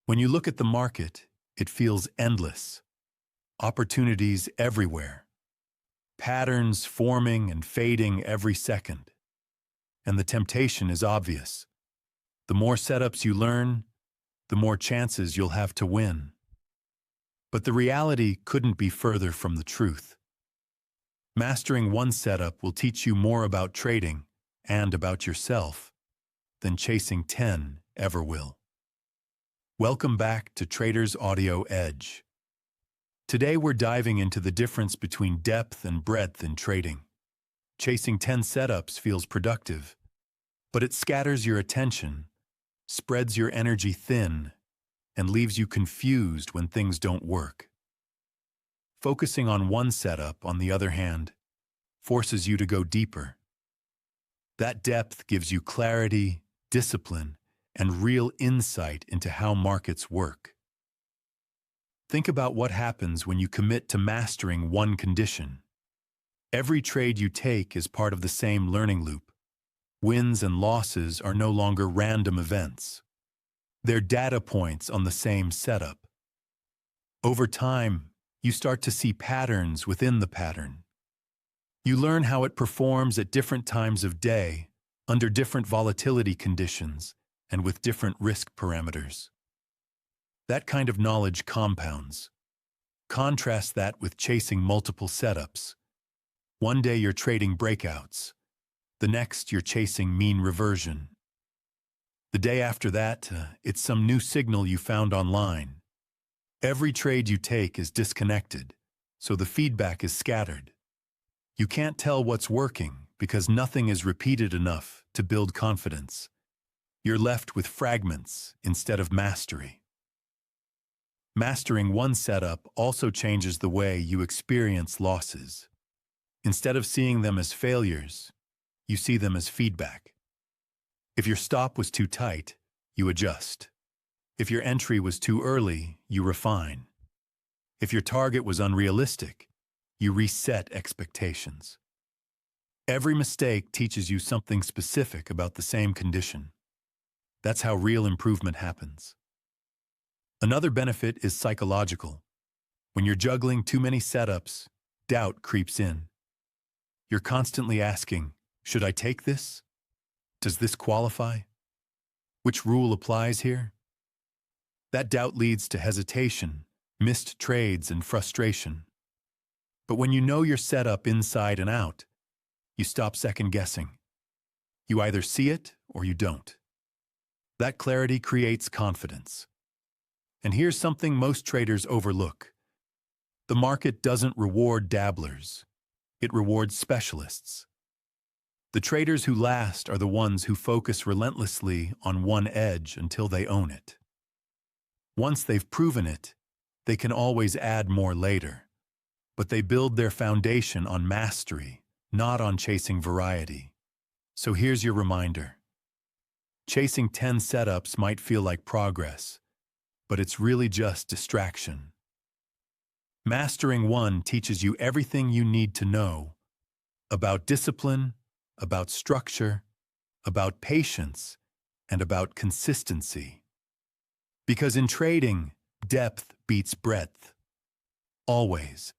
When you look at the market, it feels endless. Opportunities everywhere. Patterns forming and fading every second. And the temptation is obvious. The more setups you learn, the more chances you'll have to win. But the reality couldn't be further from the truth. Mastering one setup will teach you more about trading and about yourself than chasing 10 ever will. Welcome back to Trader's Audio Edge. Today we're diving into the difference between depth and breadth in trading. Chasing 10 setups feels productive, but it scatters your attention, spreads your energy thin, and leaves you confused when things don't work. Focusing on one setup, on the other hand, forces you to go deeper. That depth gives you clarity, discipline, and real insight into how markets work. Think about what happens when you commit to mastering one condition. Every trade you take is part of the same learning loop. Wins and losses are no longer random events. They're data points on the same setup. Over time, you start to see patterns within the pattern. You learn how it performs at different times of day, under different volatility conditions, and with different risk parameters. That kind of knowledge compounds. Contrast that with chasing multiple setups. One day you're trading breakouts. The next you're chasing mean reversion. The day after that, it's some new signal you found online. Every trade you take is disconnected, so the feedback is scattered. You can't tell what's working because nothing is repeated enough to build confidence. You're left with fragments instead of mastery. Mastering one setup also changes the way you experience losses. Instead of seeing them as failures, you see them as feedback. If your stop was too tight, you adjust. If your entry was too early, you refine. If your target was unrealistic, you reset expectations. Every mistake teaches you something specific about the same condition. That's how real improvement happens. Another benefit is psychological. When you're juggling too many setups, doubt creeps in. You're constantly asking, should I take this? Does this qualify? Which rule applies here? That doubt leads to hesitation, missed trades, and frustration. But when you know your setup inside and out, you stop second-guessing. You either see it or you don't. That clarity creates confidence. And here's something most traders overlook. The market doesn't reward dabblers. It rewards specialists. The traders who last are the ones who focus relentlessly on one edge until they own it. Once they've proven it, they can always add more later. But they build their foundation on mastery, not on chasing variety. So here's your reminder. Chasing 10 setups might feel like progress, but it's really just distraction. Mastering one teaches you everything you need to know about discipline, about structure, about patience, and about consistency. Because in trading, depth beats breadth. Always.